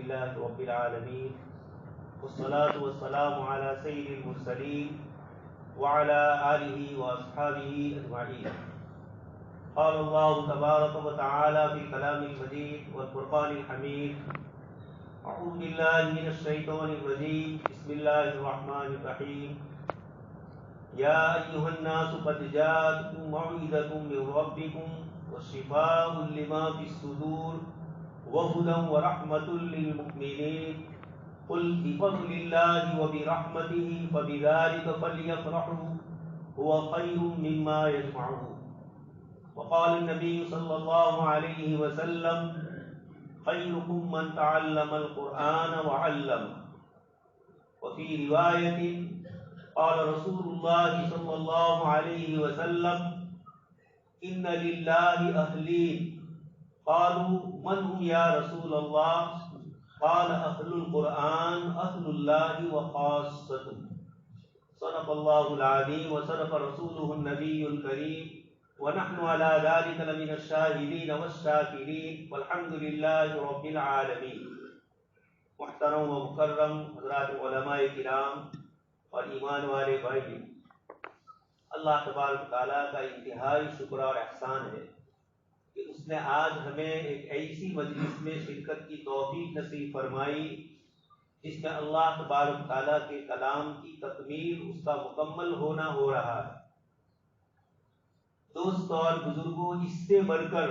لله رب العالمين والصلاة والسلام على سيد المرسلين وعلى آله وأصحابه أجمعين. قال الله تبارك وتعالى في كلام المجيد والفرقان الحميد: أعوذ بالله من الشيطان الرجيم، بسم الله الرحمن الرحيم. يا أيها الناس قد جاءتكم موعظة من ربكم وشفاء لما في الصدور وهدى ورحمة للمؤمنين. قل بفضل الله وبرحمته فبذلك فليفرحوا هو خير مما يجمعون. وقال النبي صلى الله عليه وسلم: خيركم من تعلم القرآن وعلمه. وفي رواية قال رسول الله صلى الله عليه وسلم: إن لله أهلين. قالوا: من هم يا رسول الله؟ قال: أهل القرآن أهل الله وخاصته. صدق الله العظيم وصدق رسوله النبي الكريم ونحن على ذلك لمن الشاهدين والشاکرین والحمد للہ رب العالمین. محترم و مکرم حضرات علماء کرام اور ایمان والے بھائی، اللہ تبارک تعالیٰ کا انتہائی شکر اور احسان ہے کہ اس نے آج ہمیں ایک ایسی مجلس میں شرکت کی توفیق نصیب فرمائی جس میں اللہ تبارک تعالیٰ کے کلام کی تکمیل، اس کا مکمل ہونا ہو رہا ہے. دوستوں اور بزرگوں، اس سے بڑھ کر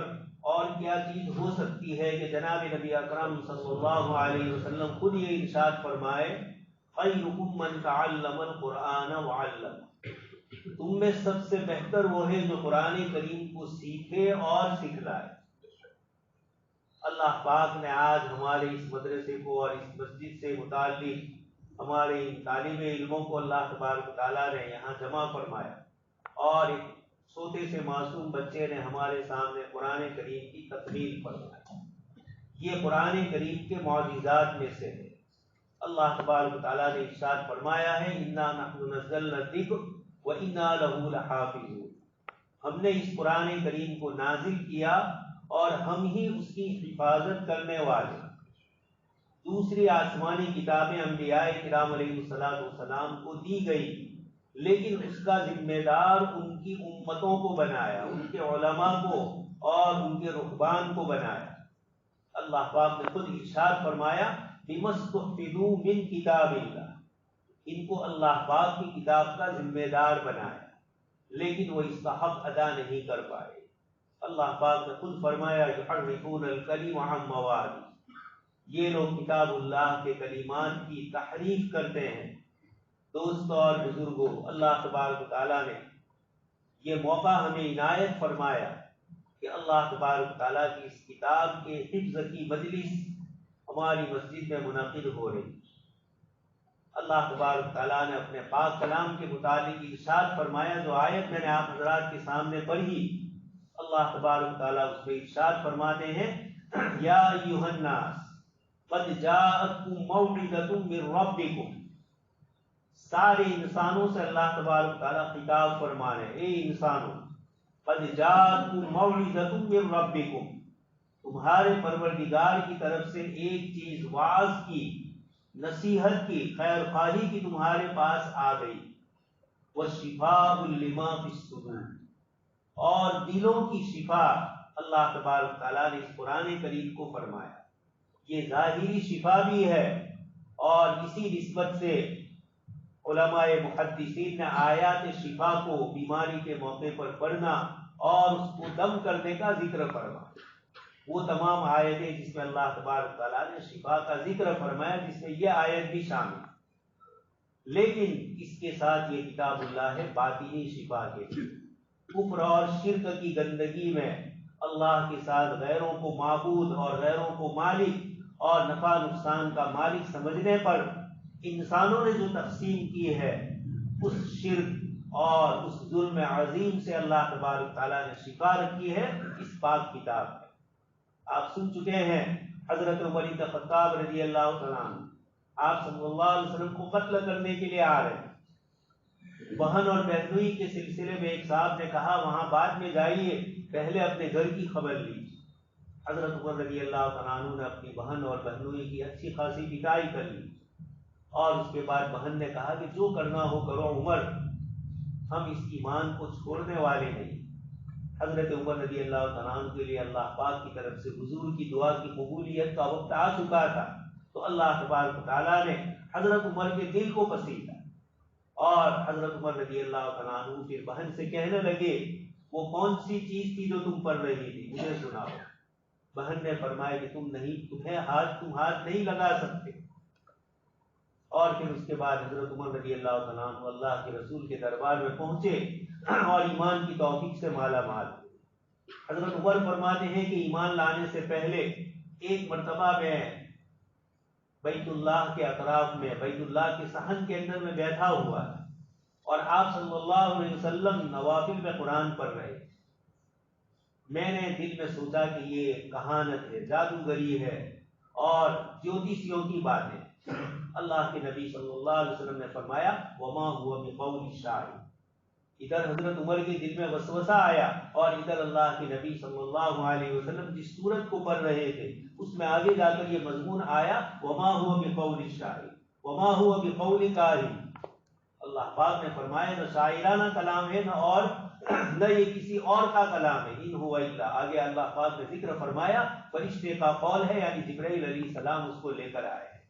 اور کیا چیز ہو سکتی ہے کہ جناب نبی اکرم صلی اللہ علیہ وسلم خود یہ ارشاد فرمائے: خیرکم من تعلم القرآن وعلمہ. تم میں سب سے بہتر وہ ہے جو قرآن کریم کو سیکھے اور سکھلائے. اللہ پاک نے آج ہمارے اس مدرسے کو اور اس مسجد سے متعلق ہمارے ان طالب علموں کو اللہ تبارک تعالیٰ نے یہاں جمع فرمایا اور ایک چھوٹے سے معصوم بچے نے ہمارے سامنے قرآن کریم کی تکمیل فرمائی. یہ قرآن کریم کے معجزات میں سے ہے. اللہ تبارک تعالیٰ نے ارشاد فرمایا ہے: انا نحن نزلنا الذکر وانا لہ لحافظون. ہم نے اس قرآن کریم کو نازل کیا اور ہم ہی اس کی حفاظت کرنے والے. دوسری آسمانی کتابیں انبیاء کرام علیہ السلام کو دی گئی، لیکن اس کا ذمہ دار ان کی امتوں کو بنایا، ان کے علماء کو اور ان کے رہبان کو بنایا. اللہ پاک نے خود ارشاد فرمایا: بِمَسْتُحْفِظُوا مِنْ کتاب اللہ. ان کو اللہ پاک کی کتاب کا ذمہ دار بنایا، لیکن وہ اس کا حق ادا نہیں کر پائے. اللہ پاک نے خود فرمایا: يُحَرِّفُونَ الْكَلِمَ عَن مَّوَاضِعِهِ. یہ لوگ کتاب اللہ کے کلمات کی تحریف کرتے ہیں. دوستوں اور بزرگوں، اللہ تبارک تعالیٰ نے یہ موقع ہمیں عنایت فرمایا کہ اللہ تبارک تعالیٰ کی اس کتاب کے حفظ کی مجلس ہماری مسجد میں منعقد ہو رہی. اللہ تبارک تعالیٰ نے اپنے پاک کلام کے متعلق ارشاد فرمایا. جو آیت میں نے آپ حضرات کے سامنے پڑھی، اللہ تبارک تعالیٰ اس میں ارشاد فرماتے ہیں: یا ایھا الناس قد جاءتکم موعظۃ من ربکم. سارے انسانوں سے اللہ تبارک تعالیٰ خطاب فرما رہے ہیں: اے انسانوں، قد جاءتکم موعظۃ من ربکم. تمہارے پروردگار کی طرف سے ایک چیز، واعظ کی، نصیحت کی، خیر خواہی کی تمہارے پاس آ گئی. وشفاء لما فی الصدور. اور دلوں کی شفا اللہ تبارک تعالیٰ نے اس قرآن کریم کو فرمایا. یہ ظاہری شفا بھی ہے، اور اسی نسبت سے علماء محدثین نے آیات شفا کو بیماری کے موقع پر پڑھنا اور اس کو دم کرنے کا ذکر فرمایا. وہ تمام آیتیں جس میں اللہ تبارک تعالیٰ نے شفا کا ذکر فرمایا، جس میں یہ آیت بھی شامل ہے. لیکن اس کے ساتھ یہ کتاب اللہ ہے باطنی شفا کے لیے. کفر اور شرک کی گندگی میں اللہ کے ساتھ غیروں کو معبود اور غیروں کو مالک اور نفع نقصان کا مالک سمجھنے پر انسانوں نے جو تقسیم کی ہے، اس شرک اور اس ظلم عظیم سے اللہ تبارک تعالیٰ نے شفا رکھی ہے اس پاک کتاب میں. آپ سن چکے ہیں حضرت عمر بن خطاب رضی اللہ تعالیٰ عنہ آپ صلی اللہ علیہ وسلم کو قتل کرنے کے لیے آ رہے ہیں. بہن اور بہنوئی کے سلسلے میں ایک صاحب نے کہا وہاں بعد میں جائیے، پہلے اپنے گھر کی خبر لیجیے. حضرت عمر رضی اللہ تعالیٰ عنہ نے اپنی بہن اور بہنوئی کی اچھی خاصی پٹائی کر لی، اور اس کے بعد بہن نے کہا کہ جو کرنا ہو کرو عمر، ہم اس ایمان کو چھوڑنے والے نہیں۔ حضرت عمر رضی اللہ تعالیٰ عنہ کے لیے اللہ پاک کی طرف سے حضور کی دعا کی قبولیت کا وقت آ چکا تھا، تو اللہ تبارک و تعالیٰ نے حضرت عمر کے دل کو پسیجا، اور حضرت عمر رضی اللہ تعالیٰ عنہ پھر بہن سے کہنے لگے وہ کون سی چیز تھی جو تم پڑھ رہی تھی، مجھے سناؤ۔ بہن نے فرمایا کہ تم ہاتھ نہیں لگا سکتے۔ اور پھر اس کے بعد حضرت عمر رضی اللہ تعالیٰ عنہ اللہ کے رسول کے دربار میں پہنچے اور ایمان کی توفیق سے مالا مال ہوئے۔ حضرت عمر فرماتے ہیں کہ ایمان لانے سے پہلے ایک مرتبہ میں بیت اللہ کے اطراف میں، بیت اللہ کے صحن کے اندر میں بیٹھا ہوا ہے، اور آپ صلی اللہ علیہ وسلم نوافل میں قرآن پڑھ رہے۔ میں نے دل میں سوچا کہ یہ کہانت ہے، جادوگری ہے اور جوتشیوں کی بات ہے۔ اللہ کے نبی صلی اللہ علیہ وسلم نے فرمایا وما هو بقول شاعر۔ ادھر حضرت عمر کے دل میں وسوسہ آیا، اور ادھر اللہ کے نبی صلی اللہ علیہ وسلم جس سورت کو پڑھ رہے تھے اس میں آگے جا کر یہ مضمون آیا وما هو بقول شاعر وما هو بقول کاہن۔ اللہ پاک نے فرمایا نہ شاعرانہ کلام ہے اور نہ یہ کسی اور کا کلام ہے، ان هو الا، آگے اللہ پاک نے ذکر فرمایا فرشتے کا قول ہے، یعنی جبرائیل علیہ السلام اس کو لے کر آئے ہیں۔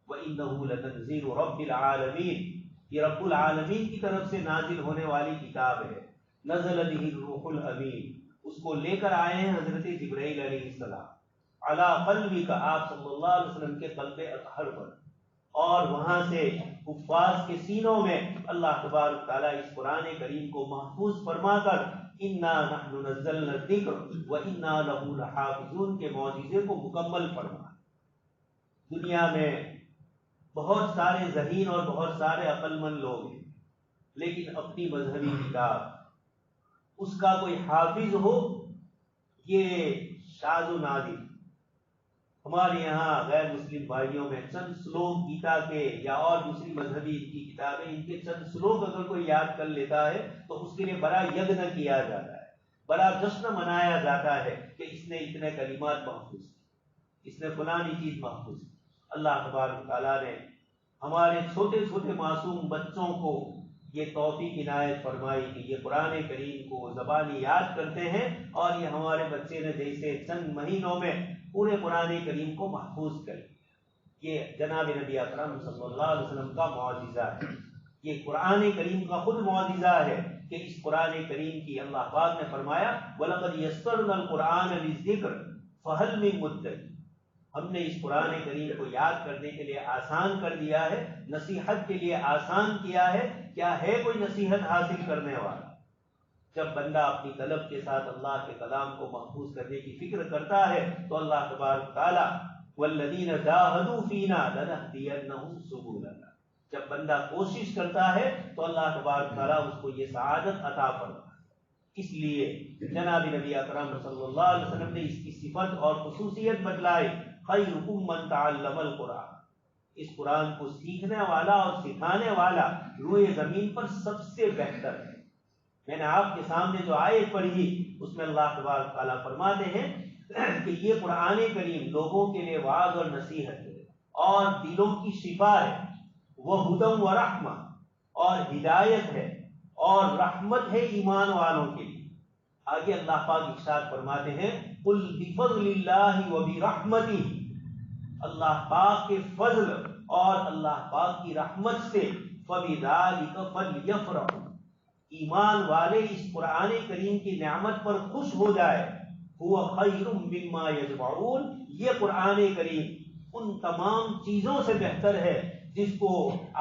وَإِنَّهُ لَتَنزِيلُ رَبِّ الْعَالَمِينَ، یہ رب العالمین کی طرف سے نازل ہونے والی کتاب ہے۔ نزل بِهِ الروح الامین، اس کو لے کر آئے ہیں حضرت جبرائیل علیہ السلام، علی قلبک، آپ صلی اللہ علیہ وسلم کے قلب اطہر پر، اور وہاں سے حفاظ کے سینوں میں اللہ تبارک تعالیٰ اس قرآن کریم کو محفوظ فرما کر انا نحن نزلنا الذکر وانا لہ لحافظون کے معجزے کو مکمل فرما۔ دنیا میں بہت سارے ذہین اور بہت سارے عقل مند لوگ ہیں، لیکن اپنی مذہبی کتاب اس کا کوئی حافظ ہو یہ شاذ و نادر۔ ہمارے یہاں غیر مسلم بھائیوں میں چند سلوک گیتا کے یا اور دوسری مذہبی ان کی کتابیں، ان کے چند سلوک اگر کوئی یاد کر لیتا ہے تو اس کے لیے بڑا یگن کیا جاتا ہے، بڑا جشن منایا جاتا ہے کہ اس نے اتنے کلمات محفوظ کی، اس نے فلانی چیز محفوظ کی۔ اللہ تبارک تعالیٰ نے ہمارے چھوٹے چھوٹے معصوم بچوں کو یہ توفیق عنایت فرمائی کہ یہ قرآن کریم کو زبانی یاد کرتے ہیں، اور یہ ہمارے بچے نے جیسے چند مہینوں میں پورے قرآن کریم کو محفوظ کر لیا۔ یہ جناب نبی اکرم صلی اللہ علیہ وسلم کا معجزہ ہے، یہ قرآن کریم کا خود معجزہ ہے کہ اس قرآن کریم کی اللہ پاک نے فرمایا وَلَقَدْ يَسَّرْنَا الْقُرْآنَ لِلذِّكْرِ فَهَلْ مِن مُدَّكِرٍ، ہم نے اس قرآن کریم کو یاد کرنے کے لیے آسان کر دیا ہے، نصیحت کے لیے آسان کیا ہے، کیا ہے کوئی نصیحت حاصل کرنے والا؟ جب بندہ اپنی طلب کے ساتھ اللہ کے کلام کو محفوظ کرنے کی فکر کرتا ہے تو اللہ تبارک تعالیٰ والذین جاہدوا فینا لنہدینہم سبلنا، جب بندہ کوشش کرتا ہے تو اللہ تبارک تعالیٰ اس کو یہ سعادت عطا فرماتا ہے۔ اس لیے جناب نبی اکرم صلی اللہ علیہ وسلم نے اس کی صفت اور خصوصیت بتلائی خیرکم من تعلم القرآن، اس قرآن کو سیکھنے والا اور سکھانے والا روئے زمین پر سب سے بہتر ہے۔ میں نے آپ کے سامنے جو آیت پڑھی اس میں اللہ تبارک تعالیٰ فرماتے ہیں کہ یہ قرآن کریم لوگوں کے لیے وعظ اور نصیحت ہے اور دلوں کی شفا ہے، وہ ہدی و رحمہ، اور ہدایت ہے اور رحمت ہے ایمان والوں کے لیے۔ آگے اللہ پاک ارشاد فرماتے ہیں قل بفضل اللہ وبرحمتہ، اللہ پاک کے فضل اور اللہ پاک کی رحمت سے فبذلک فلیفرحوا، ایمان والے اس قرآن کریم کی نعمت پر خوش ہو جائے، هو خیر مما یجمعون، یہ قرآن کریم ان تمام چیزوں سے بہتر ہے جس کو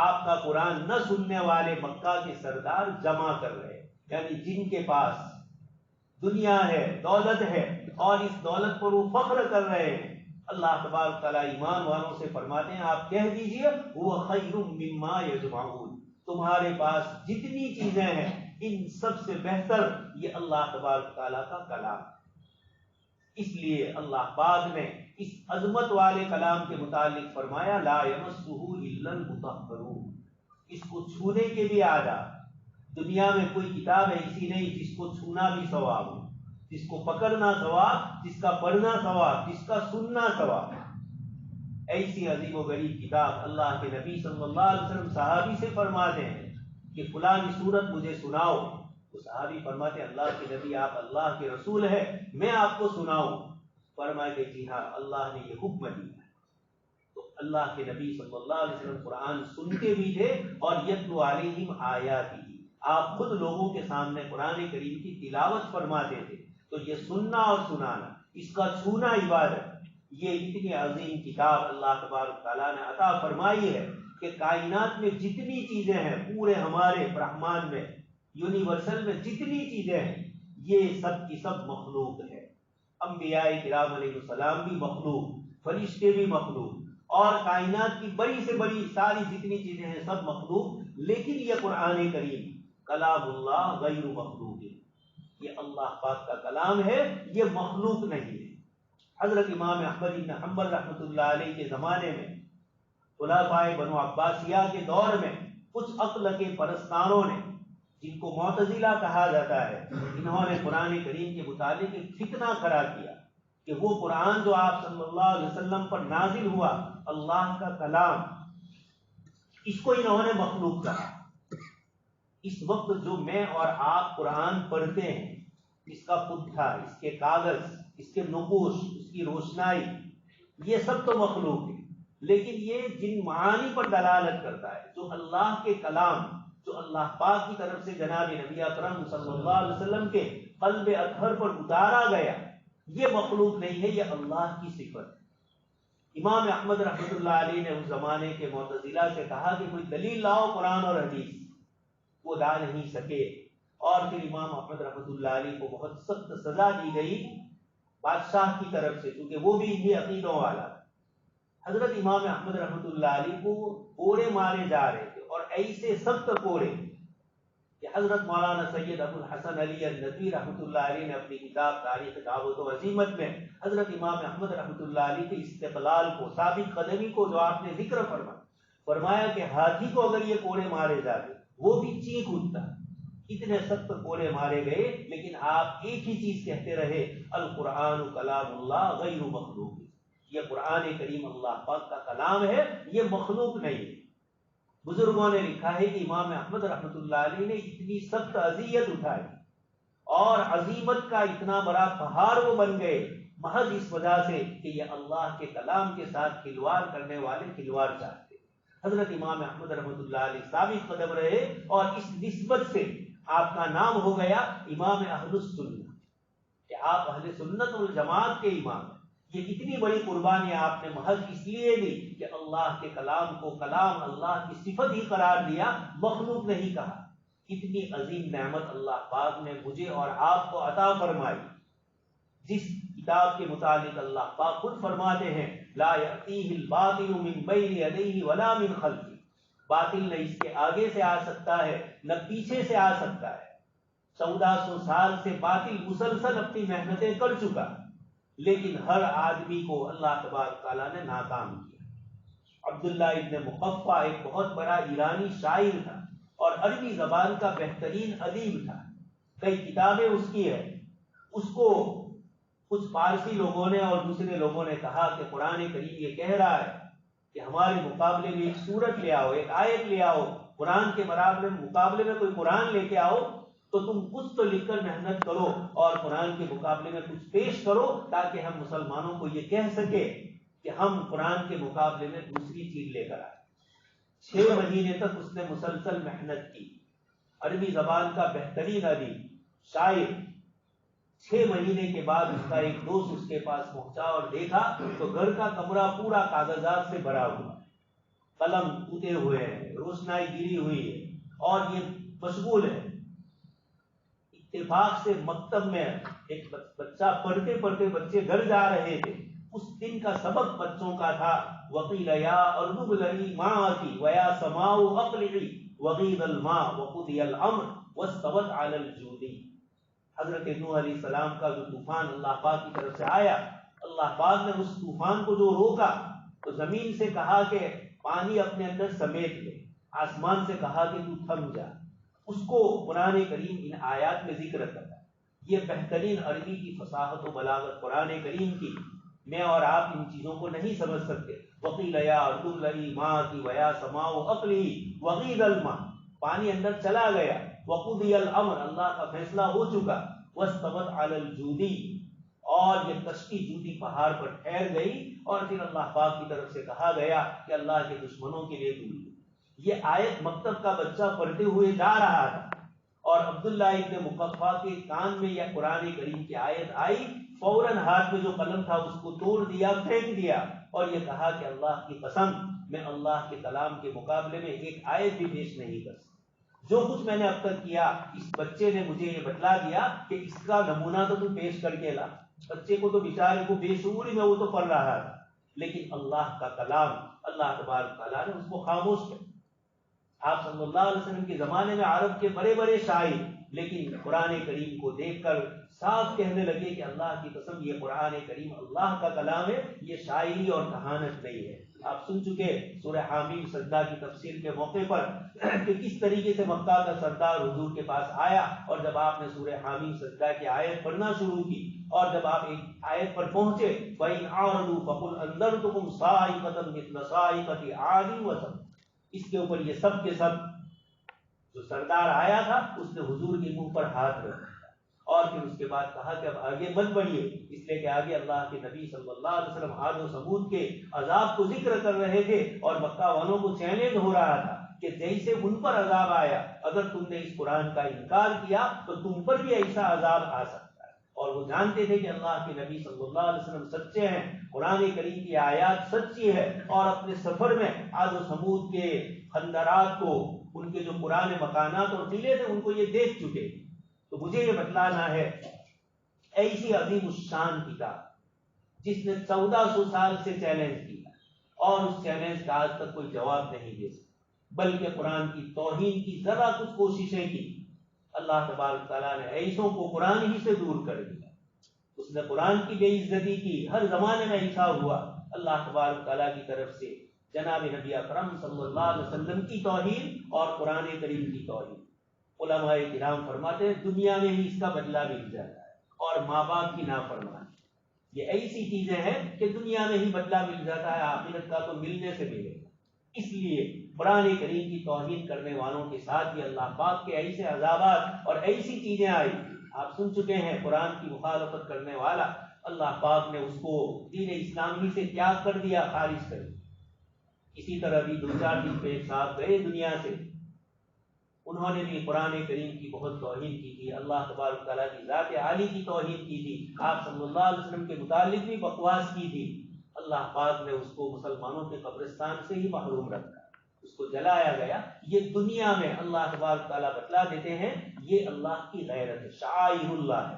آپ کا قرآن نہ سننے والے مکہ کے سردار جمع کر رہے، یعنی جن کے پاس دنیا ہے، دولت ہے، اور اس دولت پر وہ فخر کر رہے ہیں۔ اللہ تبارک تعالیٰ ایمان والوں سے فرماتے ہیں آپ کہہ دیجئے هو خیر مما یجمعون، تمہارے پاس جتنی چیزیں ہیں ان سب سے بہتر یہ اللہ تبارک تعالیٰ کا کلام ہے۔ اس لیے اللہ پاک نے اس عظمت والے کلام کے متعلق فرمایا لا یمسہ الا المطہرون، اس کو چھونے کے بھی آداب۔ دنیا میں کوئی کتاب ایسی نہیں جس کو چھونا بھی ثواب ہو، جس کو پکڑنا ثواب، جس کا پڑھنا ثواب، جس کا سننا ثواب۔ ایسی عظیم و غریب کتاب اللہ کے نبی صلی اللہ علیہ وسلم صحابی سے فرماتے ہیں کہ فلانی سورت مجھے سناؤ، تو صحابی فرماتے ہیں اللہ کے نبی آپ اللہ کے رسول ہے، میں آپ کو سناؤں؟ فرمائے کہ جی ہاں اللہ نے یہ حکم دیا۔ تو اللہ کے نبی صلی اللہ علیہ وسلم قرآن سنتے بھی تھے، اور یتلو علیہم آیاتہ، آپ خود لوگوں کے سامنے قرآن کریم کی تلاوت فرماتے تھے۔ تو یہ سننا اور سنانا، اس کا چھونا عبادت، یہ اتنی عظیم کتاب اللہ تبارک تعالیٰ نے عطا فرمائی ہے کہ کائنات میں جتنی چیزیں ہیں، پورے ہمارے برہمان میں، یونیورسل میں جتنی چیزیں ہیں، یہ سب کی سب مخلوق ہے۔ انبیاء کرام علیہ السلام بھی مخلوق، فرشتے بھی مخلوق، اور کائنات کی بڑی سے بڑی ساری جتنی چیزیں ہیں سب مخلوق، لیکن یہ قرآن کریم کلام اللہ غیر مخلوق ہے، یہ اللہ پاک کا کلام ہے، یہ مخلوق نہیں ہے۔ حضرت امام احمد بن حنبل رحمۃ اللہ علیہ کے زمانے میں، خلفائے بنو عباسیہ کے دور میں، کچھ عقل کے پرستاروں نے، جن کو معتزلہ کہا جاتا ہے، انہوں نے قرآن کریم کے متعلق ایک فتنہ کھڑا کیا کہ وہ قرآن جو آپ صلی اللہ علیہ وسلم پر نازل ہوا، اللہ کا کلام، اس کو انہوں نے مخلوق کہا۔ اس وقت جو میں اور آپ قرآن پڑھتے ہیں، اس کا پٹھا، اس کے کاغذ، اس کے نقوش، اس کی روشنائی، یہ سب تو مخلوق ہے، لیکن یہ جن معانی پر دلالت کرتا ہے، جو اللہ کے کلام، جو اللہ پاک کی طرف سے جناب نبی اکرم صلی اللہ علیہ وسلم کے قلب اطہر پر اتارا گیا، یہ مخلوق نہیں ہے، یہ اللہ کی صفت ہے۔ امام احمد رحمۃ اللہ علیہ نے اس زمانے کے معتزلہ سے کہا کہ کوئی دلیل لاؤ قرآن اور حدیث، وہ لا نہیں سکے، اور پھر امام احمد رحمۃ اللہ علیہ کو بہت سخت سزا دی گئی بادشاہ کی طرف سے، کیونکہ وہ بھی انہی عقیدوں والا۔ حضرت امام احمد رحمۃ اللہ علیہ کو کوڑے مارے جا رہے تھے، اور ایسے سخت کوڑے کہ حضرت مولانا سید ابو الحسن علی الندوی رحمۃ اللہ علیہ نے اپنی کتاب تاریخ دعوت و عزیمت میں حضرت امام احمد رحمۃ اللہ علیہ کے استقلال کو، ثابت قدمی کو جو آپ نے ذکر فرمایا کہ ہاتھی کو اگر یہ کوڑے مارے جاتے وہ بھی چیخ اٹھتا، اتنے سخت کوڑے مارے گئے، لیکن آپ ایک ہی چیز کہتے رہے، القرآن کلام اللہ غیر مخلوق، یہ قرآن کریم اللہ پاک کا کلام ہے، یہ مخلوق نہیں ہے۔ بزرگوں نے لکھا ہے کہ امام احمد رحمۃ اللہ علیہ نے اتنی سخت اذیت اٹھائی، اور عظیمت کا اتنا بڑا پہاڑ وہ بن گئے، محض اس وجہ سے کہ یہ اللہ کے کلام کے ساتھ کھلواڑ کرنے والے کھلواڑ چاہتے۔ حضرت امام احمد رحمۃ اللہ علیہ ثابت قدم رہے، اور اس نسبت سے آپ کا نام ہو گیا امام اہل السنہ، کہ آپ اہل سنت والجماعت کے امام ہیں۔ یہ کتنی بڑی قربانی آپ نے محض اس لیے دی کہ اللہ کے کلام کو کلام اللہ کی صفت ہی قرار دیا، مخلوق نہیں کہا۔ کتنی عظیم نعمت اللہ پاک نے مجھے اور آپ کو عطا فرمائی، جس کتاب کے متعلق اللہ پاک خود فرماتے ہیں لا یأتیہ الباطل من بین یدیہ ولا من خلفہ، باطل نہ اس کے آگے سے آ سکتا ہے نہ پیچھے سے آ سکتا ہے۔ 1400 سال سے باطل مسلسل اپنی محنتیں کر چکا، لیکن ہر آدمی کو اللہ تبارک تعالیٰ نے ناکام کیا۔ عبداللہ ابن مقفع ایک بہت بڑا ایرانی شاعر تھا، اور عربی زبان کا بہترین ادیب تھا، کئی کتابیں اس کی ہیں۔ اس کو کچھ فارسی لوگوں نے اور دوسرے لوگوں نے کہا کہ قرآن کریم یہ کہہ رہا ہے کہ ہمارے مقابلے میں ایک سورت لے آؤ، ایک آیت لے آؤ، قرآن کے مقابلے میں کوئی قرآن لے کے آؤ، تو تم کچھ تو لکھ کر محنت کرو اور قرآن کے مقابلے میں کچھ پیش کرو، تاکہ ہم مسلمانوں کو یہ کہہ سکے کہ ہم قرآن کے مقابلے میں دوسری چیز لے کر آئے۔ 6 مہینے تک اس نے مسلسل محنت کی، عربی زبان کا بہترین ادیب شاعر۔ 6 مہینے کے بعد اس کا ایک دوست اس کے پاس پہنچا اور دیکھا تو گھر کا کمرہ پورا کاغذات سے بھرا ہوا، قلم ٹوٹے ہوئے ہیں، روشنائی گری ہوئی ہے، اور یہ مشغول ہے۔ اتفاق سے مکتب میں ایک بچہ پڑھتے پڑھتے بچے گھر جا رہے تھے، اس دن کا سبق بچوں کا تھا وَقِيلَ يَا أَرْضُ ابْلَعِي مَاءَكِ وَيَا سَمَاءُ أَقْلِعِي وَغِيضَ الْمَاءُ وَقُضِيَ الْأَمْرُ وَاسْتَوَتْ عَلَى الْجُودِ۔ حضرت نوح علیہ السلام کا جو طوفان اللہ پاک کی طرف سے آیا، اللہ پاک نے اس طوفان کو جو روکا تو زمین سے کہا کہ پانی اپنے اندر سمیٹ لے، آسمان سے کہا کہ تو تھم جا۔ اس کو قرآن کریم ان آیات میں ذکر کرتا ہے۔ یہ بہترین عربی کی فصاحت و بلاغت قرآن کریم کی، میں اور آپ ان چیزوں کو نہیں سمجھ سکتے۔ وقیل یا ارض ابلعی ماء کی ویا سماء اقلعی وغیض الماء، پانی اندر چلا گیا، وقضی الامر، اللہ کا فیصلہ ہو چکا، واستوت علی الجودی، اور یہ کشتی جودی پہاڑ پر ٹھہر گئی، اور پھر اللہ پاک کی طرف سے کہا گیا کہ اللہ کے دشمنوں کے لیے دور۔ یہ آیت مکتب کا بچہ پڑھتے ہوئے جا رہا تھا، اور عبداللہ ابن مقفع کے کان میں یہ قرآن کریم کی آیت آئی، فوراً ہاتھ میں جو قلم تھا اس کو توڑ دیا، پھینک دیا، اور یہ کہا کہ اللہ کی قسم، میں اللہ کے کلام کے مقابلے میں ایک آیت بھی پیش نہیں کر سکتا۔ جو کچھ میں نے اب تک کیا، اس بچے نے مجھے یہ بتلا دیا کہ اس کا نمونہ تو پیش کر کے لا۔ بچے کو تو بیچارے کو بے شعوری میں وہ تو پڑھ رہا تھا، لیکن اللہ کا کلام، اللہ تبارک تعالیٰ نے اس کو خاموش کر۔ آپ صلی اللہ علیہ وسلم کے زمانے میں عرب کے بڑے بڑے شاعر، لیکن قرآن کریم کو دیکھ کر صاف کہنے لگے کہ اللہ کی قسم یہ قرآن کریم اللہ کا کلام ہے، یہ شاعری اور کہانت نہیں ہے۔ آپ سن چکے سورہ حامیم سجدہ کی تفسیر کے موقع پر کہ کس طریقے سے مکہ کا سردار حضور کے پاس آیا، اور جب آپ نے سورہ حامیم سجدہ کی آیت پڑھنا شروع کی، اور جب آپ ایک آیت پر پہنچے وَإِنْ أَعْرَضُوا فَقُلْ أَنذَرْتُكُمْ صَاعِقَةً مِثْلَ صَاعِقَةِ عَادٍ وَثَمُودَ، اس کے اوپر یہ سب کے سب جو سردار آیا تھا اس نے حضور کے منہ پر ہاتھ رکھ دیا، اور پھر اس کے بعد کہا کہ اب آگے مت بڑھیے، اس لیے کہ آگے اللہ کے نبی صلی اللہ علیہ وسلم عاد و ثمود کے عذاب کو ذکر کر رہے تھے، اور مکہ والوں کو چیلنج ہو رہا تھا کہ جیسے ان پر عذاب آیا، اگر تم نے اس قرآن کا انکار کیا تو تم پر بھی ایسا عذاب آ سکتا ہے۔ اور وہ جانتے تھے کہ اللہ کے نبی صلی اللہ علیہ وسلم سچے ہیں، قرآن کریم کی آیات سچی ہے، اور اپنے سفر میں عاد و ثمود کے خندرات کو، ان کے جو پرانے مکانات اور قلعے تھے، ان کو یہ دیکھ چکے۔ تو مجھے یہ بتلانا ہے ایسی عظیم الشان کتاب جس نے 1400 سال سے چیلنج کیا، اور اس چیلنج کا آج تک کوئی جواب نہیں دے سکا، بلکہ قرآن کی توہین کی ذرا کچھ کوششیں کی، اللہ تبارک تعالیٰ نے ایسوں کو قرآن ہی سے دور کر دیا۔ اس نے قرآن کی بے عزتی کی، ہر زمانے میں ایسا ہوا۔ اللہ تبارک تعالیٰ کی طرف سے جناب نبی اکرم صلی اللہ علیہ وسلم کی توہین اور قرآن کریم کی توہین۔ علماء کرام فرماتے ہیں دنیا میں ہی اس کا بدلہ مل جاتا ہے، اور ماں باپ کی نافرمانی، یہ ایسی چیزیں ہیں کہ دنیا میں ہی بدلہ مل جاتا ہے، آخرت کا تو ملنے سے ملے گا۔ اس لیے قرآن کریم کی توہین کرنے والوں کے ساتھ بھی اللہ پاک کے ایسے عذابات اور ایسی چیزیں آئی۔ آپ سن چکے ہیں قرآن کی مخالفت کرنے والا، اللہ پاک نے اس کو دین اسلام ہی سے کیا کر دیا، خارج کر دیا۔ اسی طرح بھی 2-4 دن پہ صاحب گئے دنیا سے، انہوں نے بھی قرآن کریم کی بہت توہین کی تھی، اللہ تبارک تعالیٰ کی ذات عالی کی توہین کی تھی، آپ صلی اللہ علیہ وسلم کے متعلق بھی بکواس کی تھی۔ اللہ پاک نے اس کو مسلمانوں کے قبرستان سے ہی محروم رکھا، اس کو جلایا گیا۔ یہ دنیا میں اللہ تبارک تعالیٰ بتلا دیتے ہیں یہ اللہ کی غیرت ہے، شعائر اللہ ہے،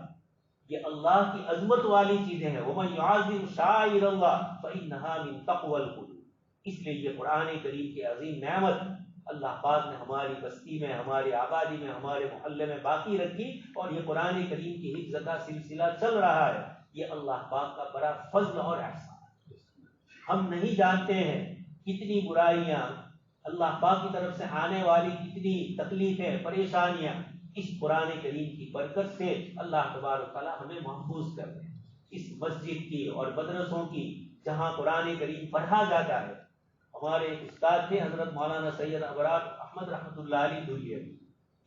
یہ اللہ کی عظمت والی چیزیں ہیں۔ وَمَن يُعَظِّمْ شَعَائِرَ اللَّهِ فَإِنَّهَا مِن تَقْوَى الْقُلُوبِ، اس لیے یہ قرآن کریم کی عظیم نعمت اللہ پاک نے ہماری بستی میں، ہماری آبادی میں، ہمارے محلے میں باقی رکھی، اور یہ قرآن کریم کی حفظ کا سلسلہ چل رہا ہے۔ یہ اللہ پاک کا بڑا فضل اور احسان ہے۔ ہم نہیں جانتے ہیں کتنی برائیاں، اللہ پاک کی طرف سے آنے والی کتنی تکلیفیں، پریشانیاں اس قرآن کریم کی برکت سے اللہ تبارک تعالیٰ ہمیں محفوظ کر دے۔ اس مسجد کی اور مدرسوں کی جہاں قرآن کریم پڑھا جاتا ہے، ہمارے استاد تھے حضرت مولانا سید ابرار احمد رحمۃ اللہ علیہ دھلیہ،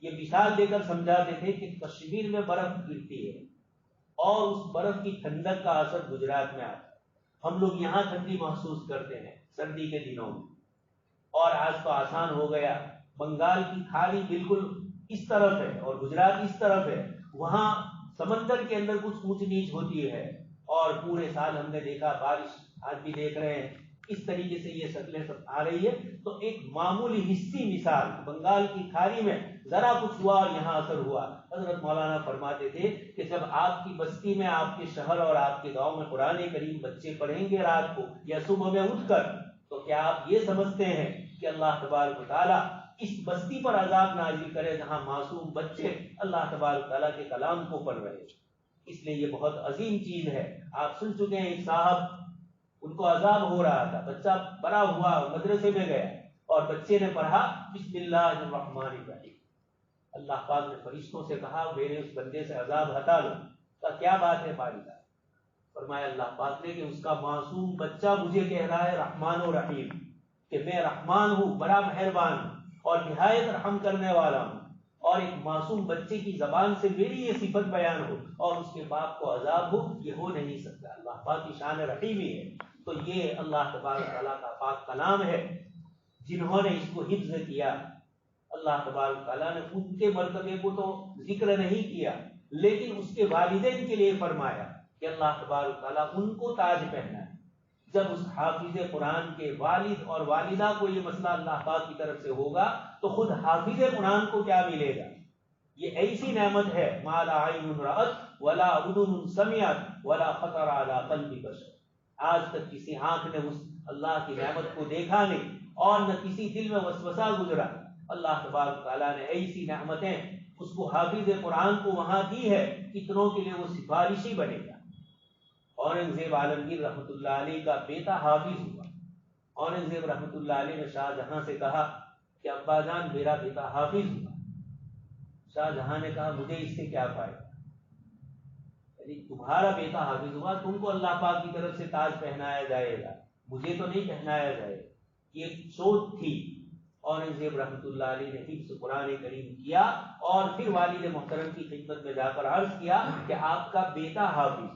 یہ مثال دے کر سمجھاتے تھے کہ کشمیر میں برف گرتی ہے، اور اس برف کی ٹھنڈک کا اثر گجرات میں آتا ہے۔ ہم لوگ یہاں ٹھنڈی محسوس کرتے ہیں سردی کے دنوں میں، اور آج تو آسان ہو گیا، بنگال کی کھاڑی بالکل اس طرف ہے اور گجرات اس طرف ہے، وہاں سمندر کے اندر کچھ اونچ نیچ ہوتی ہے، اور پورے سال ہم نے دیکھا بارش، آج بھی دیکھ رہے ہیں اس طریقے سے یہ شکلیں سب آ رہی ہے۔ تو ایک معمولی حصی مثال بنگال کی کھاڑی میں ذرا کچھ ہوا اور یہاں اثر ہوا۔ حضرت مولانا فرماتے تھے کہ جب آپ کی بستی میں، آپ کے شہر اور آپ کے گاؤں میں قرآن کریم بچے پڑھیں گے رات کو یا صبح میں اٹھ کر، تو کیا آپ یہ سمجھتے ہیں کہ اللہ تبارک و تعالیٰ اس بستی پر عذاب نازل کرے جہاں معصوم بچے اللہ تبارک تعالیٰ کے کلام کو پڑھ رہے ہیں؟ اس لیے یہ بہت عظیم چیز ہے۔ آپ سن چکے ہیں ایک صاحب، ان کو عذاب ہو رہا تھا، بچہ بڑا ہوا، مدرسے میں گیا، اور بچے نے پڑھا بسم اللہ الرحمن الرحیم، اللہ پاک نے فرشتوں سے کہا میرے اس بندے سے عذاب ہٹا لو، کا کیا بات ہے والدہ؟ فرمایا اللہ پاک نے کہ اس کا معصوم بچہ مجھے کہہ رہا ہے رحمان و رحیم، کہ میں رحمان ہوں، بڑا مہربان ہوں اور نہایت رحم کرنے والا ہوں، اور ایک معصوم بچے کی زبان سے میری یہ صفت بیان ہو اور اس کے باپ کو عذاب ہو، یہ ہو نہیں سکتا۔ اللہ پاک کی شان رحیمی ہے۔ تو یہ اللہ تبارک تعالیٰ کا پاک کلام ہے، جنہوں نے اس کو حفظ کیا، اللہ تبارک تعالیٰ نے ان کے مرتبے کو تو ذکر نہیں کیا، لیکن اس کے والدین کے لیے فرمایا کہ اللہ تبارک تعالیٰ ان کو تاج پہنا ہے۔ جب اس حافظ قرآن کے والد اور والدہ کو یہ مسئلہ اللہ پاک کی طرف سے ہوگا تو خود حافظ قرآن کو کیا ملے گا؟ یہ ایسی نعمت ہے ما لا عین رأت ولا اذن سمعت ولا خطر علی قلب بشر، آج تک کسی آنکھ نے اس اللہ کی نعمت کو دیکھا نہیں اور نہ کسی دل میں وسوسہ گزرا۔ اللہ تبارک تعالیٰ نے ایسی نعمتیں اس کو حافظ قرآن کو وہاں دی ہے، کتنوں کے لیے وہ سفارشی بنے گا۔ اورنگزیب عالمگیر رحمۃ اللہ علیہ کا بیٹا حافظ ہوا۔ اورنگزیب رحمۃ اللہ علیہ نے شاہ جہاں سے کہا کہ ابا جان میرا بیٹا حافظ ہوا۔ شاہ جہاں نے کہا مجھے اس سے کیا فائدہ؟ یعنی تمہارا بیٹا حافظ ہوا، تم کو اللہ پاک کی طرف سے تاج پہنایا جائے گا، مجھے تو نہیں پہنایا جائے گا۔ یہ سوچ تھی۔ اورنگزیب رحمۃ اللہ علیہ نے حفظ قرآن کریم کیا اور پھر والد محترم کی خدمت میں جا کر عرض کیا کہ آپ کا بیٹا حافظ۔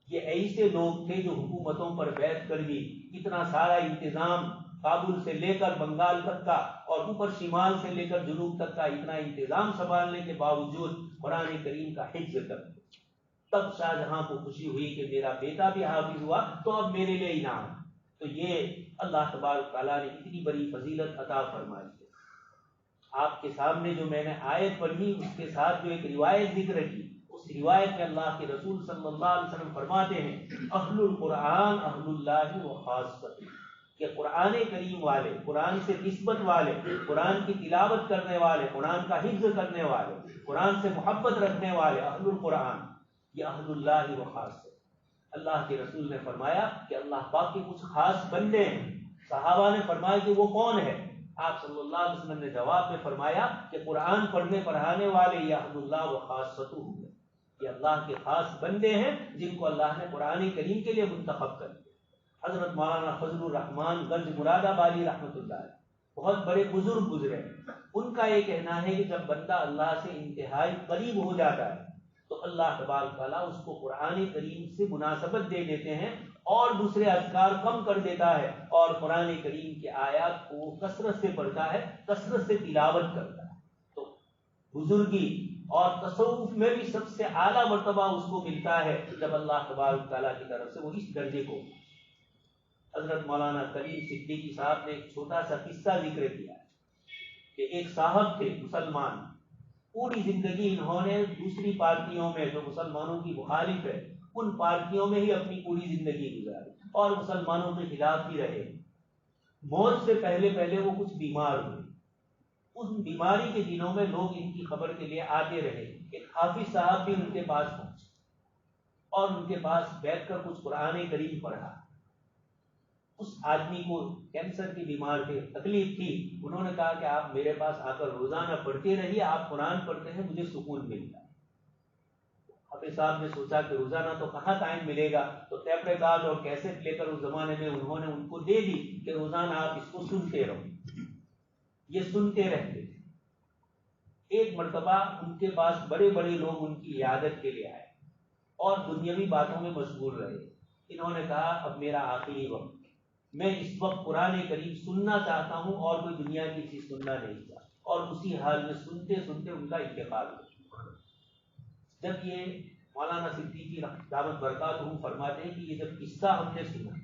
یہ ایسے لوگ تھے جو حکومتوں پر بیٹھ کر بھی اتنا سارا انتظام، کابل سے لے کر بنگال تک کا اور اوپر شمال سے لے کر جنوب تک کا اتنا انتظام سنبھالنے کے باوجود قرآن کریم کا حفظ کرتے۔ تب شاہ جہاں کو خوشی ہوئی کہ میرا بیٹا بھی حافظ ہوا تو اب میرے لیے انعام۔ تو یہ اللہ تبارک تعالیٰ نے اتنی بڑی فضیلت عطا فرمائی ہے۔ آپ کے سامنے جو میں نے آیت پڑھی اس کے ساتھ جو ایک روایت ذکر کی، اس روایت میں اللہ کے رسول صلی اللہ علیہ وسلم فرماتے ہیں اہل القرآن اہل اللہ و خاصۃ، کہ قرآن کریم والے، قرآن سے نسبت والے، قرآن کی تلاوت کرنے والے، قرآن کا حفظ کرنے والے، قرآن سے محبت رکھنے والے، اہل القرآن یہ اہل اللہ و خاصۃ۔ اللہ کے رسول نے فرمایا کہ اللہ پاک کے کچھ خاص بندے ہیں۔ صحابہ نے فرمایا کہ وہ کون ہے؟ آپ صلی اللہ علیہ وسلم نے جواب میں فرمایا کہ قرآن پڑھنے پڑھانے والے یہ اہل اللہ و خاصۃ، یہ اللہ کے خاص بندے ہیں جن کو اللہ نے قرآن کریم کے لیے منتخب کر دیا۔ حضرت مولانا فضل الرحمان گنج مراد آبادی رحمۃ اللہ علیہ بہت بڑے بزرگ گزرے، ان کا یہ کہنا ہے کہ جب بندہ اللہ سے انتہائی قریب ہو جاتا ہے تو اللہ تبارک تعالیٰ اس کو قرآن کریم سے مناسبت دے دیتے ہیں اور دوسرے اذکار کم کر دیتا ہے، اور قرآن کریم کے آیات کو کثرت سے پڑھتا ہے، کثرت سے تلاوت کرتا ہے۔ تو بزرگی اور تصوف میں بھی سب سے اعلیٰ مرتبہ اس کو ملتا ہے جب اللہ تبارک تعالیٰ کی طرف سے وہ اس درجے کو۔ حضرت مولانا کریم صدیقی صاحب نے ایک چھوٹا سا قصہ ذکر کیا کہ ایک صاحب تھے مسلمان، پوری زندگی انہوں نے دوسری پارٹیوں میں جو مسلمانوں کی مخالف ہے ان پارٹیوں میں ہی اپنی پوری زندگی گزاری اور مسلمانوں کے خلاف ہی رہے۔ موت سے پہلے پہلے وہ کچھ بیمار ہوئے، ان بیماری کے دنوں میں لوگ ان کی خبر کے لیے آتے رہے۔ ایک حافظ صاحب بھی ان کے پاس پہنچے اور ان کے پاس بیٹھ کر کچھ قرآن کریم پڑھا۔ اس آدمی کو کینسر کی بیمار تھے، تکلیف تھی، انہوں نے کہا کہ آپ میرے پاس آ کر روزانہ پڑھتے رہیے، آپ قرآن پڑھتے ہیں مجھے سکون ملتا ہے۔ حافظ صاحب نے سوچا کہ روزانہ تو کہاں ٹائم ملے گا، تو ٹیپ ریکارڈ اور کیسٹ لے کر اس زمانے میں انہوں نے ان کو دے دی کہ روزانہ آپ اس کو سنتے رہو۔ یہ سنتے رہتے تھے۔ ایک مرتبہ ان کے پاس بڑے بڑے لوگ ان کی عیادت کے لیے آئے اور دنیاوی باتوں میں مشغول رہے۔ انہوں نے کہا اب میرا آخری وقت، میں اس وقت قرآن کریم سننا چاہتا ہوں اور کوئی دنیا کی چیز سننا نہیں چاہتا، اور اسی حال میں سنتے سنتے ان کا انتقال ہوا۔ جب یہ مولانا صدیقی دامت برکاتہ فرماتے ہیں کہ یہ جب قصہ ہم نے سنا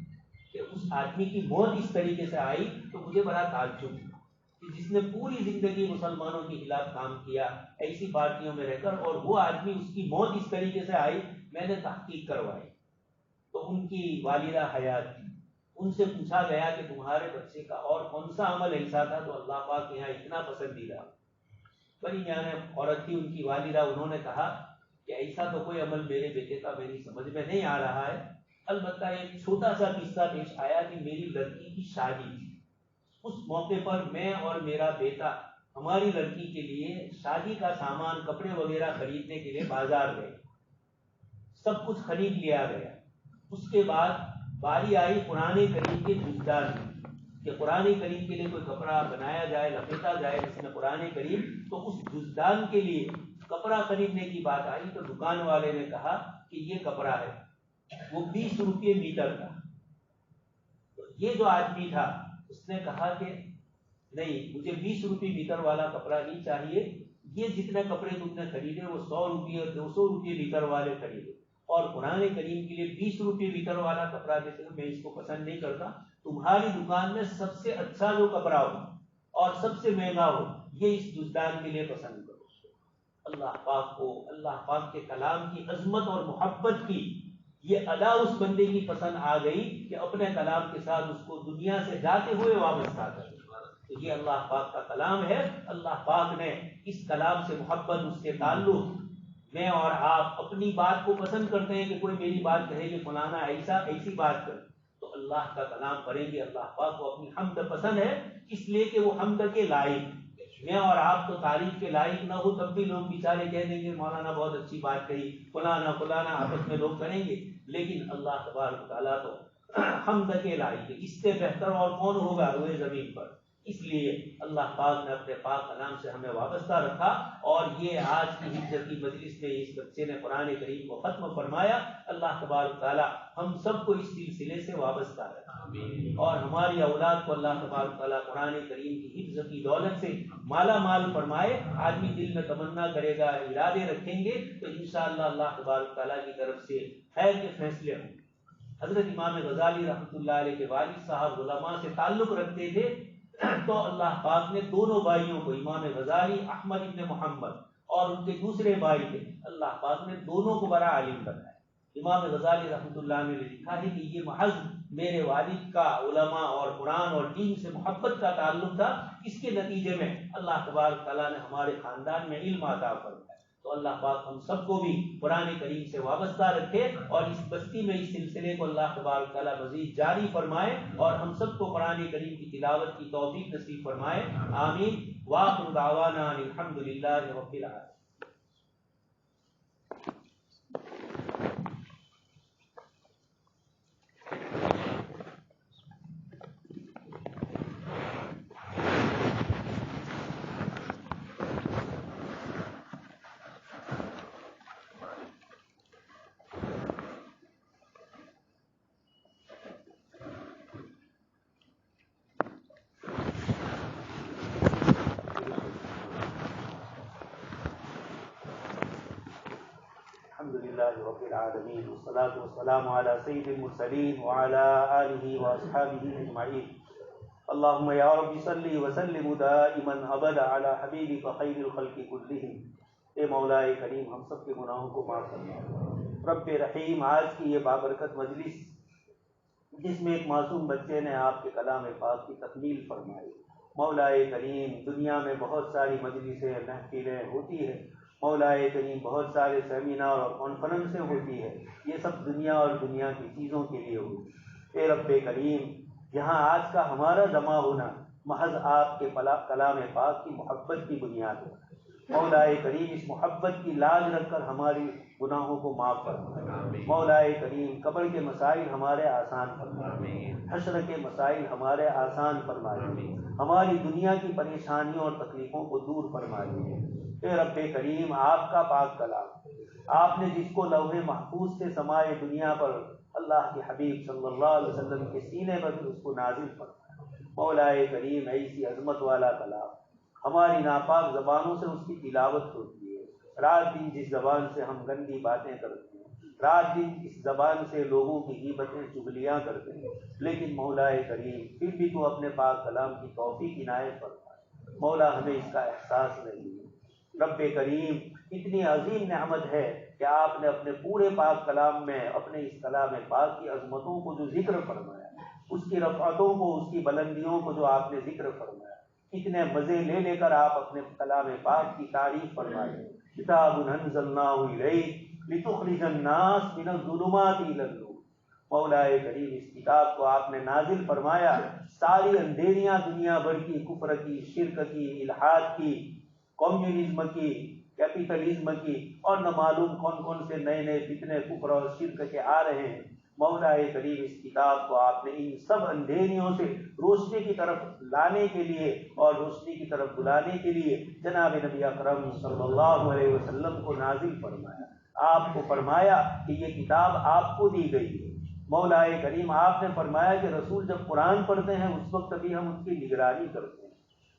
کہ اس آدمی کی موت اس طریقے سے آئی تو مجھے بڑا تعجب ہوا کہ جس نے پوری زندگی مسلمانوں کے خلاف کام کیا ایسی پارٹیوں میں رہ کر، اور وہ آدمی اس کی موت اس طریقے سے آئی۔ میں نے تحقیق کروائی تو ان کی والدہ حیات تھی، ان سے پوچھا گیا کہ تمہارے بچے کا اور کون سا عمل ایسا تھا تو اللہ پاک کے یہاں اتنا پسندیدہ؟ بڑی میاں عورت تھی ان کی والدہ، انہوں نے کہا کہ ایسا تو کوئی عمل میرے بیٹے کا میری سمجھ میں نہیں آ رہا ہے، البتہ ایک چھوٹا سا قصہ پیش آیا کہ میری لڑکی کی شادی تھی، اس موقع پر میں اور میرا بیٹا ہماری لڑکی کے لیے شادی کا سامان کپڑے وغیرہ خریدنے کے لیے بازار گئے، سب کچھ خرید لیا گیا۔ اس کے بعد باری آئی قرآن کریم کے جزدان کہ قرآن کریم کے لیے کوئی کپڑا بنایا جائے، لپیٹا جائے جس میں قرآن کریم، تو اس جزدان کے لیے کپڑا خریدنے کی بات آئی تو دکان والے نے کہا کہ یہ کپڑا ہے، وہ 20 روپے میٹر کا۔ تو یہ جو آدمی تھا اس نے کہا کہ نہیں، مجھے 20 روپے میٹر والا کپڑا نہیں چاہیے، یہ جتنے کپڑے تم نے خریدے وہ 100 روپے اور 200 روپے میٹر والے خریدے، اور قرآن کریم کے لیے 20 روپے میٹر والا کپڑا دیتے ہو، میں اس کو پسند نہیں کرتا، تمہاری دکان میں سب سے اچھا جو کپڑا ہو اور سب سے مہنگا ہو یہ اس جزدان کے لیے پسند کرو۔ اللہ پاک کو، اللہ پاک کے کلام کی عظمت اور محبت کی یہ ادا اس بندے کی پسند آ گئی کہ اپنے کلام کے ساتھ اس کو دنیا سے جاتے ہوئے وابستہ کر دیا۔ تو یہ اللہ پاک کا کلام ہے، اللہ پاک نے اس کلام سے محبت، اس سے تعلق، میں اور آپ اپنی بات کو پسند کرتے ہیں کہ کوئی میری بات کہے کہ فلانا ایسی بات کر، تو اللہ کا کلام پڑھیں گے۔ اللہ پاک کو اپنی حمد پسند ہے اس لیے کہ وہ حمد کے لائق، میں اور آپ تو تعریف کے لائق نہ ہو تب بھی لوگ بیچارے کہہ دیں گے مولانا بہت اچھی بات کہی، فلانا فلانا آپس میں لوگ کریں گے، لیکن اللہ تبارک تعالیٰ تو حمد کے لائق ہے، اس سے بہتر اور کون ہوگا روئے زمین پر۔ اس لیے اللہ پاک نے اپنے پاک کلام سے ہمیں وابستہ رکھا، اور یہ آج کی ہجرت کی مجلس میں اس بچے نے قرآن کریم کو ختم فرمایا۔ اللہ تبارک تعالیٰ ہم سب کو اس سلسلے سے وابستہ رکھا، اور ہماری اولاد کو اللہ تبارک تعالیٰ قرآن کریم کی حفظ کی دولت سے مالا مال فرمائے۔ آدمی دل میں تمنا کرے گا، ارادے رکھیں گے تو انشاءاللہ اللہ تبارک تعالیٰ کی طرف سے خیر کے فیصلے ہوں۔ حضرت امام غزالی رحمۃ اللہ علیہ کے والد صاحب علماء سے تعلق رکھتے تھے، تو اللہ پاک نے دونوں بھائیوں کو، امام غزالی احمد ابن محمد اور ان کے دوسرے بھائی تھے، اللہ پاک نے دونوں کو بڑا عالم بنایا۔ امام غزالی رحمۃ اللہ نے لکھا ہے کہ یہ محض میرے والد کا علماء اور قرآن اور دین سے محبت کا تعلق تھا، اس کے نتیجے میں اللہ تبارک تعالیٰ نے ہمارے خاندان میں علم عطا فرمایا۔ تو اللہ پاک ہم سب کو بھی قرآن کریم سے وابستہ رکھے، اور اس بستی میں اس سلسلے کو اللہ تبارک تعالیٰ مزید جاری فرمائے، اور ہم سب کو قرآن کریم کی تلاوت کی توفیق نصیب فرمائے، آمین۔ وآخر دعوانا ان الحمد للہ رب العالمین۔ رب العالمین، والصلاة والسلام علی سید المرسلین وعلی آلہ واصحابہ اجمعین۔ اللہم یا رب صلی وسلم دائما ابدا علی حبیبک خیر الخلق کلہم۔ اے مولا کریم ہم سب کے گناہوں کو معاف فرما۔ رب رحیم، آج کی یہ بابرکت مجلس جس میں ایک معصوم بچے نے آپ کے کلام پاک کی تکمیل فرمائی، مولا کریم دنیا میں بہت ساری مجلسیں، محفلیں ہوتی ہیں، مولا کریم بہت سارے سیمینار اور کانفرنسیں ہوتی ہے، یہ سب دنیا اور دنیا کی چیزوں کے لیے ہوتی۔ اے رب کریم، یہاں آج کا ہمارا جمع ہونا محض آپ کے کلام پاک کی محبت کی بنیاد ہے۔ مولا کریم اس محبت کی لاج رکھ کر ہماری گناہوں کو معاف فرما۔ مولا کریم قبر کے مسائل ہمارے آسان فرما، حشر کے مسائل ہمارے آسان فرما، ہماری دنیا کی پریشانیوں اور تکلیفوں کو دور فرما دیجیے۔ اے رب کریم، آپ کا پاک کلام، آپ نے جس کو لوح محفوظ سے سمائے دنیا پر اللہ کے حبیب صلی اللہ علیہ وسلم کے سینے پر اس کو نازل فرمایا، مولا کریم ایسی عظمت والا کلام ہماری ناپاک زبانوں سے اس کی تلاوت ہوتی ہے، رات دن جس زبان سے ہم گندی باتیں کرتے ہیں، رات دن اس زبان سے لوگوں کی غیبتیں چغلیاں کرتے ہیں، لیکن مولا کریم پھر بھی تو اپنے پاک کلام کی توفیق عنایت فرما، مولا ہمیں اس کا احساس نہیں ہے۔ رب کریم اتنی عظیم نعمت ہے کہ آپ نے اپنے پورے پاک کلام میں اپنے اس کلام پاک کی عظمتوں کو جو ذکر فرمایا، اس کی رفعتوں کو، اس کی بلندیوں کو جو آپ نے ذکر فرمایا، کتنے مزے لے لے کر آپ اپنے کلام پاک کی تعریف فرمائے۔ کتاب انزلناہ الیک لتخرج الناس من الظلمات الی النور، مولا کریم اس کتاب کو آپ نے نازل فرمایا ساری اندھیریاں دنیا بھر کی، کفر کی، شرک کی، الحاد کی، کمیونزم کی، کیپیٹلزم کی، اور نہ معلوم کون کون سے نئے نئے فتنے کفر اور شرک کے آ رہے ہیں، مولا کریم اس کتاب کو آپ نے ان سب اندھیریوں سے روشنی کی طرف لانے کے لیے اور روشنی کی طرف بلانے کے لیے جناب نبی اکرم صلی اللہ علیہ وسلم کو نازل فرمایا۔ آپ کو فرمایا کہ یہ کتاب آپ کو دی گئی ہے۔ مولا کریم آپ نے فرمایا کہ رسول جب قرآن پڑھتے ہیں اس وقت بھی ہم ان کی نگرانی کرتے ہیں۔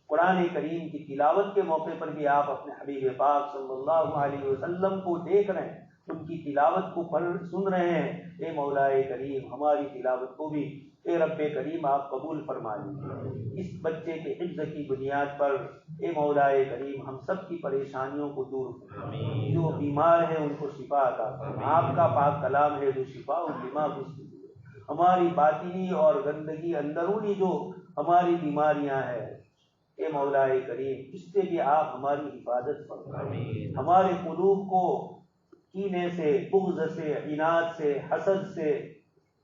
قرآن کریم کی تلاوت کے موقع پر بھی آپ اپنے حبیب پاک صلی اللہ علیہ وسلم کو دیکھ رہے ہیں، ان کی تلاوت کو سن رہے ہیں۔ اے مولا کریم ہماری تلاوت کو بھی اے رب کریم آپ قبول فرما لیجیے۔ اس بچے کے حفظ کی بنیاد پر اے مولا کریم ہم سب کی پریشانیوں کو دور فرمائے، جو بیمار ہیں ان کو شفا عطا فرمائے۔ آپ کا پاک کلام ہے جو شفا لما فی الصدور، ہماری باطنی اور گندگی اندرونی جو ہماری بیماریاں ہیں اے مولا کریم اس سے بھی آپ ہماری حفاظت فرمائے۔ ہمارے قلوب کو کینے سے، بغض سے، عناد سے، حسد سے،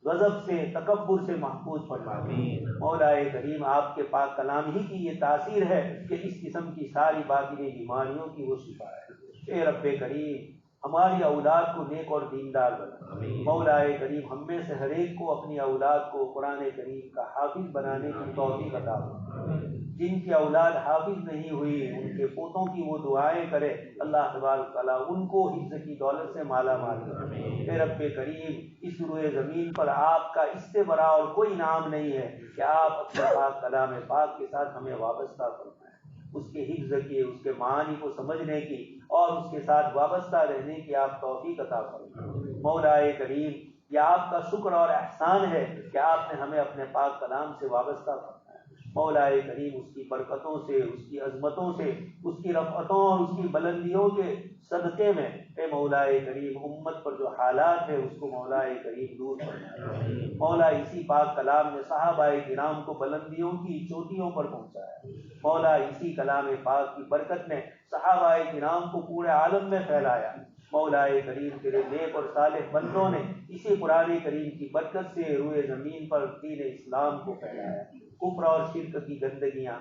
غضب سے، تکبر سے محفوظ فرمائے۔ مولا کریم آپ کے پاک کلام ہی کی یہ تاثیر ہے کہ اس قسم کی ساری باطنی بیماریوں کی وہ شفا ہے۔ اے رب کریم ہماری اولاد کو نیک اور دیندار بنا۔ مولا کریم ہم میں سے ہر ایک کو اپنی اولاد کو قرآن کریم کا حافظ بنانے کی توفیق عطا فرما۔ جن کی اولاد حافظ نہیں ہوئی ان کے پوتوں کی وہ دعائیں کرے، اللہ تبارک تعالیٰ ان کو حفظ کی دولت سے مالا مال کرے۔ اے رب کریم اس روئے زمین پر آپ کا اس سے بڑا اور کوئی نام نہیں ہے کہ آپ اپنے پاک کلام پاک کے ساتھ ہمیں وابستہ فرمائیں، اس کے حفظ کی، اس کے معانی کو سمجھنے کی اور اس کے ساتھ وابستہ رہنے کی آپ توفیق عطا فرمائیں۔ مولا کریم یہ آپ کا شکر اور احسان ہے کہ آپ نے ہمیں اپنے پاک کلام سے وابستہ فرمایا۔ مولا کریم اس کی برکتوں سے، اس کی عظمتوں سے، اس کی رفعتوں اور اس کی بلندیوں کے صدقے میں اے مولا کریم امت پر جو حالات ہے اس کو مولا کریم دور فرمائے۔ مولا اسی پاک کلام نے صحابہ کرام کو بلندیوں کی چوٹیوں پر پہنچایا۔ مولا اسی کلام پاک کی برکت نے صحابہ کرام کو پورے عالم میں پھیلایا۔ مولا کریم تیرے نیک اور صالح بندوں نے اسی قرآن کریم کی برکت سے روئے زمین پر دین اسلام کو پھیلایا۔ کفر اور شرک کی گندگیاں،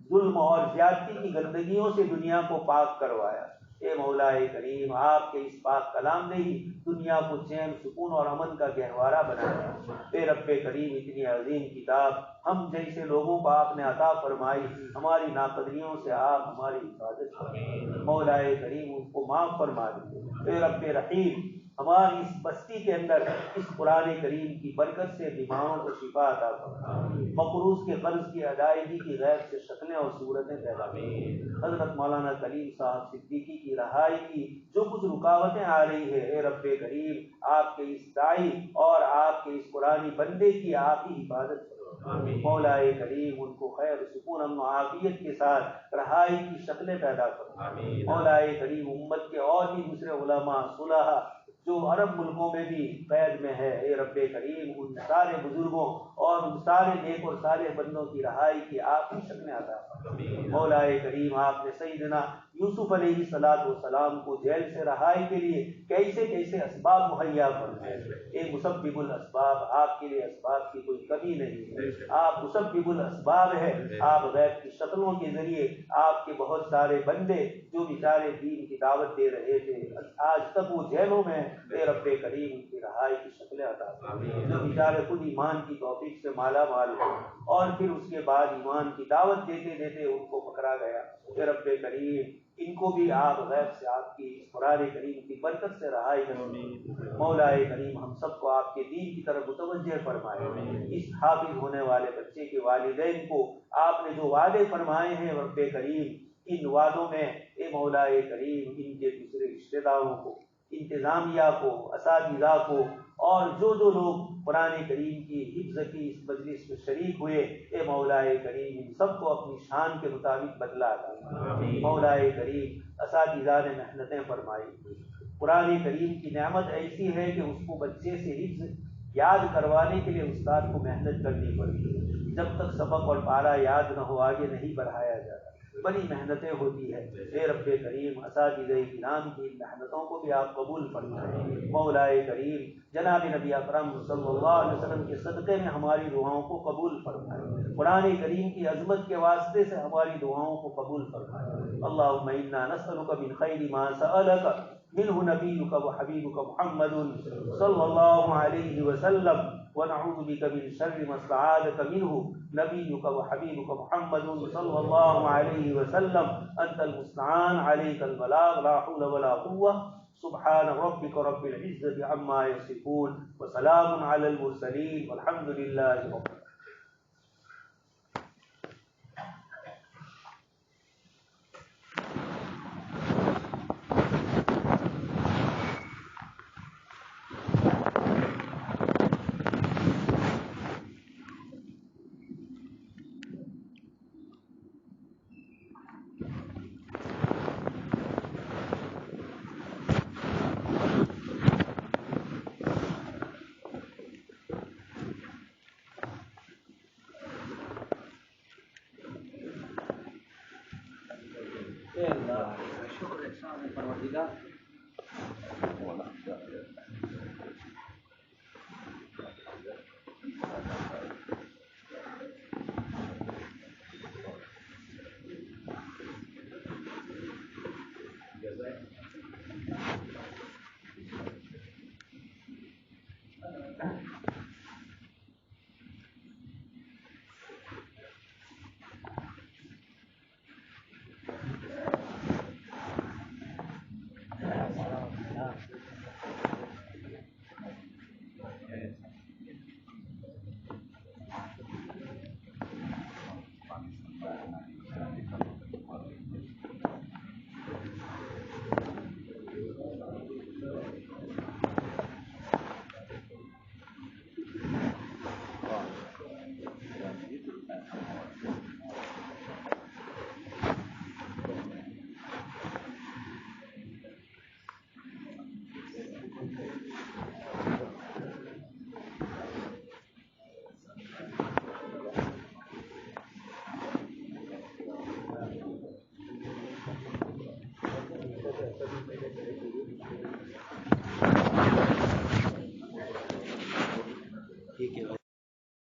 ظلم اور زیادتی کی گندگیوں سے دنیا کو پاک کروایا۔ اے مولا کریم آپ کے اس پاک کلام نے ہی دنیا کو چین، سکون اور امن کا گہوارہ بنایا۔ اے رب کریم اتنی عظیم کتاب ہم جیسے لوگوں کو آپ نے عطا فرمائی، ہماری ناقدریوں سے آپ ہماری حفاظت فرمائے۔ مولا کریم ان کو معاف فرما دیجیے۔ اے رب رحیم ہماری اس بستی کے اندر اس قرآن کریم کی برکت سے بیماروں کو شفا عطا فرمائے۔ مقروض کے قرض کی ادائیگی کی غیر سے شکلیں اور صورتیں پیدا کریں۔ حضرت مولانا کلیم صاحب صدیقی کی رہائی کی جو کچھ رکاوٹیں آ رہی ہے اے رب کریم آپ کے اس داعی اور آپ کے اس قرآنی بندے کی آپ ہی حفاظت کریں۔ مولا کریم ان کو خیر، سکون، امن و عافیت کے ساتھ رہائی کی شکلیں پیدا کریں۔ مولا کریم امت کے اور بھی دوسرے علماء، صلحاء جو عرب ملکوں میں بھی قید میں ہے اے رب کریم ان سارے بزرگوں اور ان سارے نیک اور صالح بندوں کی رہائی کی آپ کی شکلیں عطا فرمائیں۔ مولا کریم آپ نے سیدنا یوسف علیہ السلام کو جیل سے رہائی کے لیے کیسے کیسے اسباب مہیا فرمائے۔ اے مسبب الاسباب آپ کے لیے اسباب کی کوئی کمی نہیں ہے، آپ مسبب الاسباب ہے۔ آپ غیب کی شکلوں کے ذریعے آپ کے بہت سارے بندے جو بیچارے دین کی دعوت دے رہے تھے آج تک وہ جیلوں میں اے رب کریم ان کی رہائی کی شکلیں عطا فرمائے۔ جو بیچارے خود ایمان کی توفیق سے مالا مال ہو اور پھر اس کے بعد ایمان کی دعوت دیتے دیتے ان کو پکڑا گیا اے رب کریم ان کو بھی آپ غیب سے آپ کی قرآن کریم کی برکت سے رہائی کریں۔ مولا کریم ہم سب کو آپ کے دین کی طرف متوجہ فرمائے۔ اس حافظ ہونے والے بچے کے والدین کو آپ نے جو وعدے فرمائے ہیں رب کریم ان وعدوں میں اے مولا کریم ان کے دوسرے رشتہ داروں کو، انتظامیہ کو، اساتذہ کو اور جو لوگ قرآن کریم کی حفظ کی اس مجلس میں شریک ہوئے اے مولا کریم ان سب کو اپنی شان کے مطابق بدلا عطا فرمائے۔ مولا کریم اساتذہ نے محنتیں فرمائی، قرآن کریم کی نعمت ایسی ہے کہ اس کو بچے سے حفظ یاد کروانے کے لیے استاد کو محنت کرنی پڑتی ہے۔ جب تک سبق اور پارہ یاد نہ ہو آگے نہیں بڑھایا جاتا۔ بڑی محنتیں ہوتی ہے. اے رب کریم اساتذہ کرام کی محنتوں کو بھی آپ قبول فرمائیں. مولا کریم جناب نبی اکرم صلی اللہ علیہ وسلم کے صدقے میں ہماری دعاؤں کو قبول فرمائیں. قرآن کریم کی عظمت کے واسطے سے ہماری دعاؤں کو قبول فرمائیں. اللهم انا نسألك من خير ما سألك منه نبيك وحبيبك محمد صلى الله عليه وسلم ونعوذ بك من شر ما استعاذك منه نبيك وحبيبك محمد صلى الله عليه وسلم. أنت المستعان عليك البلاغ لا حول ولا قوة. سبحان ربك رب العزة عما يصفون وسلام على المرسلين والحمد لله رب العالمين. شکر احسان پروردگار.